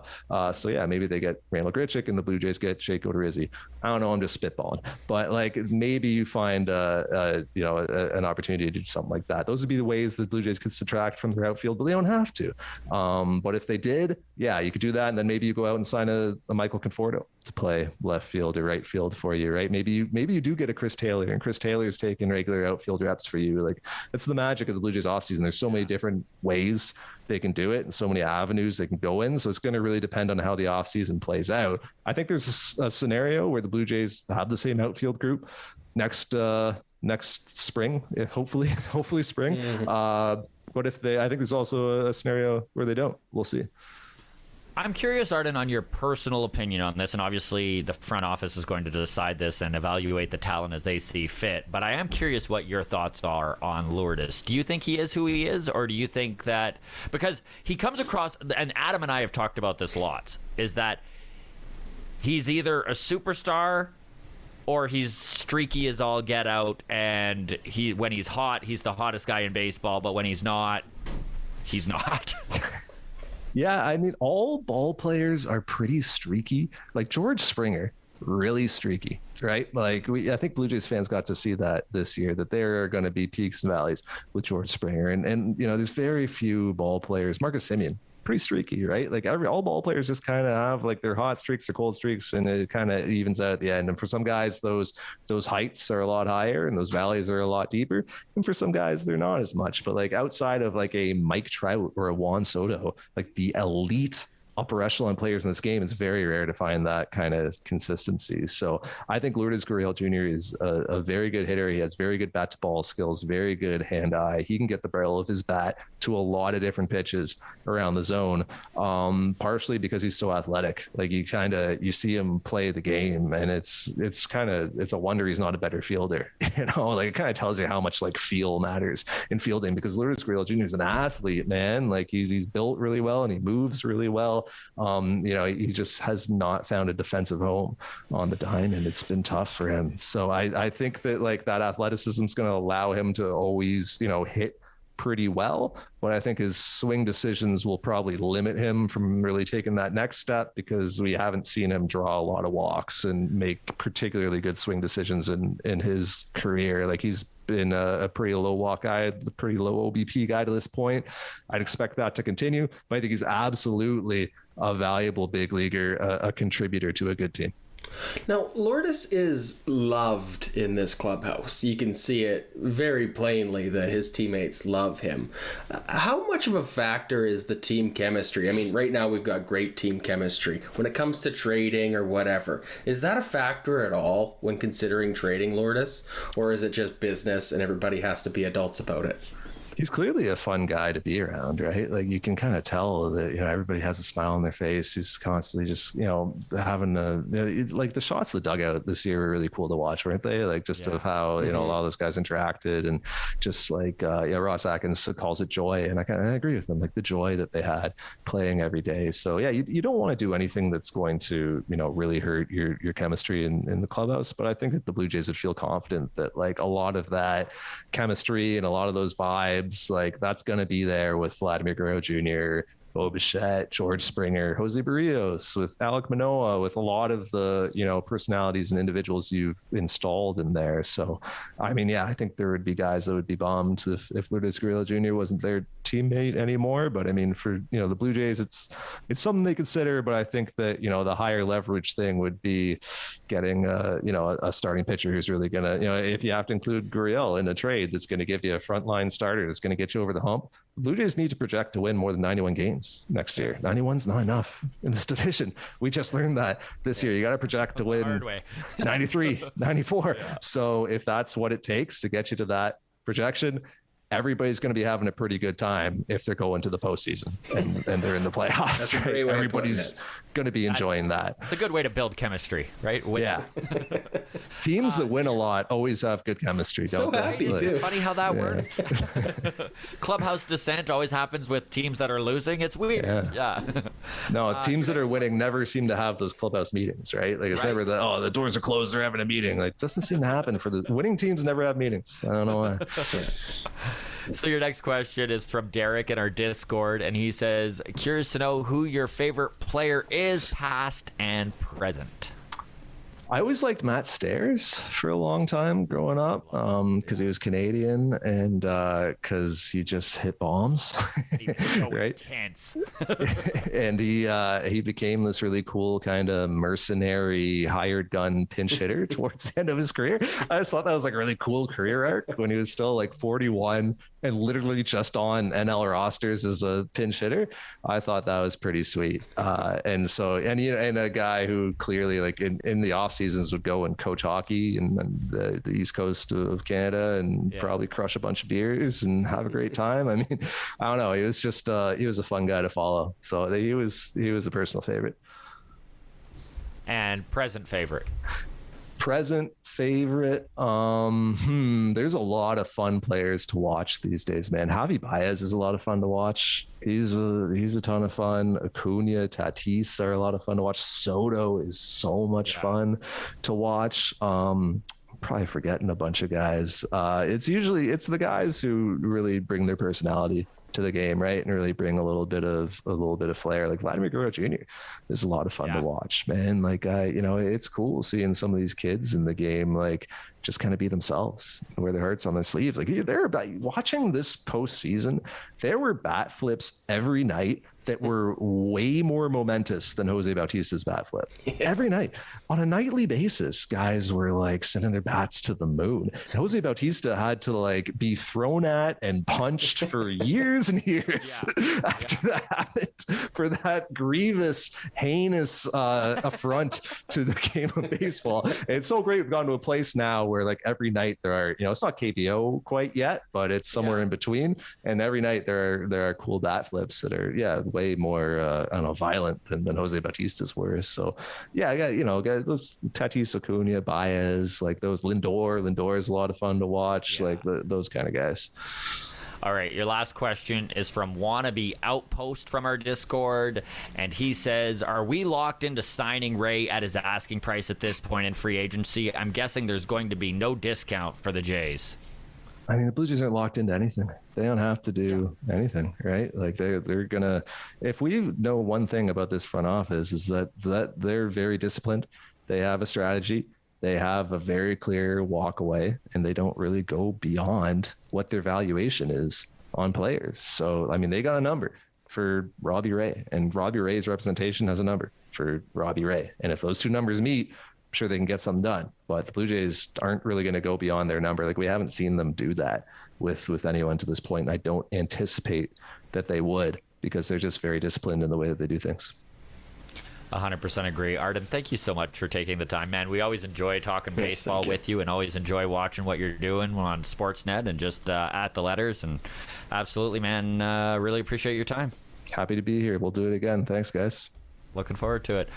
So yeah, maybe they get Randall Grichuk and the Blue Jays get Jake Odorizzi. I don't know, I'm just spitballing, but like maybe you find an opportunity to do something like that. Those would be the ways the Blue Jays could subtract from their outfield, but they don't have to. But if they did, yeah, you could do that. And then maybe you go out and sign a Michael Conforto to play left field or right field for you, right? Maybe you do get a Chris Taylor, and Chris Taylor's taking regular outfield reps for you. Like that's the magic of the Blue Jays offseason. There's so many different ways they can do it and so many avenues they can go in. So it's going to really depend on how the offseason plays out. I think there's a scenario where the Blue Jays have the same outfield group next spring, hopefully spring. Mm-hmm. But I think there's also a scenario where they don't. We'll see. I'm curious, Arden, on your personal opinion on this, and obviously the front office is going to decide this and evaluate the talent as they see fit, but I am curious what your thoughts are on Lourdes. Do you think he is who he is, or do you think that, because he comes across, and Adam and I have talked about this lots, is that he's either a superstar or he's streaky as all get out, and when he's hot, he's the hottest guy in baseball, but when he's not, he's not. Yeah, I mean, all ball players are pretty streaky. Like George Springer, really streaky, right? Like I think Blue Jays fans got to see that this year, that there are going to be peaks and valleys with George Springer. And there's very few ball players. Marcus Semien, pretty streaky, right? Like all ball players just kind of have like their hot streaks, their cold streaks, and it kind of evens out at the end. And for some guys, those heights are a lot higher and those valleys are a lot deeper. And for some guys, they're not as much. But like outside of like a Mike Trout or a Juan Soto, like the elite upper echelon players in this game, it's very rare to find that kind of consistency. So I think Lourdes Gurriel Jr. is a very good hitter. He has very good bat to ball skills, very good hand eye. He can get the barrel of his bat to a lot of different pitches around the zone, partially because he's so athletic. Like you see him play the game, and it's a wonder he's not a better fielder. Like it kind of tells you how much like feel matters in fielding, because Lourdes Gurriel Jr. is an athlete, man. Like he's built really well and he moves really well. He just has not found a defensive home on the diamond. It's been tough for him. So I think that like that athleticism is going to allow him to always, hit pretty well, but I think his swing decisions will probably limit him from really taking that next step, because we haven't seen him draw a lot of walks and make particularly good swing decisions in his career. Like he's been a pretty low walk guy, a pretty low OBP guy to this point. I'd expect that to continue, but I think he's absolutely a valuable big leaguer, a contributor to a good team. Now, Lourdes is loved in this clubhouse. You can see it very plainly that his teammates love him. How much of a factor is the team chemistry? I mean, right now we've got great team chemistry. When it comes to trading or whatever, is that a factor at all when considering trading Lourdes? Or is it just business and everybody has to be adults about it? He's clearly a fun guy to be around, right? Like you can kind of tell that, everybody has a smile on their face. He's constantly just, having like the shots of the dugout this year were really cool to watch, weren't they? Like just of how, a lot of those guys interacted, and just like, Ross Atkins calls it joy. And I agree with them, like the joy that they had playing every day. So yeah, you don't want to do anything that's going to, really hurt your chemistry in the clubhouse. But I think that the Blue Jays would feel confident that like a lot of that chemistry and a lot of those vibes, like that's going to be there with Vladimir Guerrero Jr., Bo Bichette, George Springer, Jose Berrios, with Alek Manoah, with a lot of the, personalities and individuals you've installed in there. So, I mean, yeah, I think there would be guys that would be bummed if Lourdes Gurriel Jr. wasn't their teammate anymore. But I mean, for, the Blue Jays, it's something they consider, but I think that, the higher leverage thing would be getting, a starting pitcher who's really going to, if you have to include Gurriel in a trade, that's going to give you a frontline starter that's going to get you over the hump. Blue Jays need to project to win more than 91 games next year. 91's not enough in this division. We just learned that this year. You got to project to win 93, 94. Yeah. So if that's what it takes to get you to that projection, everybody's going to be having a pretty good time if they're going to the postseason and they're in the playoffs. Right? Everybody's going to be enjoying that. It's a good way to build chemistry, right? Yeah. Teams that win a lot always have good chemistry, don't they? Happy too. Funny how that works. Clubhouse descent always happens with teams that are losing. It's weird. Yeah. No, teams that are winning never seem to have those clubhouse meetings, right? Like it's never the doors are closed, they're having a meeting. Like doesn't seem to happen for the winning teams. Never have meetings. I don't know why. So your next question is from Derek in our Discord, and he says, curious to know who your favorite player is, past and present. I always liked Matt Stairs for a long time growing up, because he was Canadian and because he just hit bombs, so right? Intense. And he became this really cool kind of mercenary hired gun pinch hitter towards the end of his career. I just thought that was like a really cool career arc when he was still like 41 and literally just on NL rosters as a pinch hitter. I thought that was pretty sweet. And a guy who clearly like in the offseason seasons would go and coach hockey in the East Coast of Canada and probably crush a bunch of beers and have a great time. I mean, I don't know. He was just he was a fun guy to follow. So he was a personal favorite. And present favorite. Present favorite. There's a lot of fun players to watch these days, man. Javi Baez is a lot of fun to watch. He's a ton of fun. Acuna, Tatis are a lot of fun to watch. Soto is so much fun to watch. Probably forgetting a bunch of guys. It's the guys who really bring their personality to the game, right, and really bring a little bit of flair. Like Vladimir Guerrero Jr. is a lot of fun to watch, man. Like it's cool seeing some of these kids in the game like just kind of be themselves, wear their hearts on their sleeves. Like watching this postseason, there were bat flips every night that were way more momentous than Jose Bautista's bat flip. Every night on a nightly basis, guys were like sending their bats to the moon. And Jose Bautista had to like be thrown at and punched for years and years after that happened for that grievous, heinous affront to the game of baseball. And it's so great we've gone to a place now where like every night there are, it's not KBO quite yet, but it's somewhere in between. And every night there are cool bat flips that are way more violent than Jose Bautista's were. So I got those Tatis, Acuna, Baez, like those Lindor is a lot of fun to watch, like those kind of guys. All right, your last question is from Wannabe Outpost from our Discord, and he says, are we locked into signing Ray at his asking price at this point in free agency? I'm guessing there's going to be no discount for the Jays. I mean, the Blue Jays aren't locked into anything. They don't have to do anything, right? Like they're gonna. If we know one thing about this front office is that they're very disciplined. They have a strategy. They have a very clear walk away, and they don't really go beyond what their valuation is on players. So, I mean, they got a number for Robbie Ray, and Robbie Ray's representation has a number for Robbie Ray. And if those two numbers meet, I'm sure they can get something done. But the Blue Jays aren't really going to go beyond their number. Like, we haven't seen them do that with anyone to this point. And I don't anticipate that they would, because they're just very disciplined in the way that they do things. 100% agree. Arden, thank you so much for taking the time, man. We always enjoy talking baseball with you, and always enjoy watching what you're doing on Sportsnet and just at the letters. And absolutely, man, really appreciate your time. Happy to be here. We'll do it again. Thanks, guys. Looking forward to it.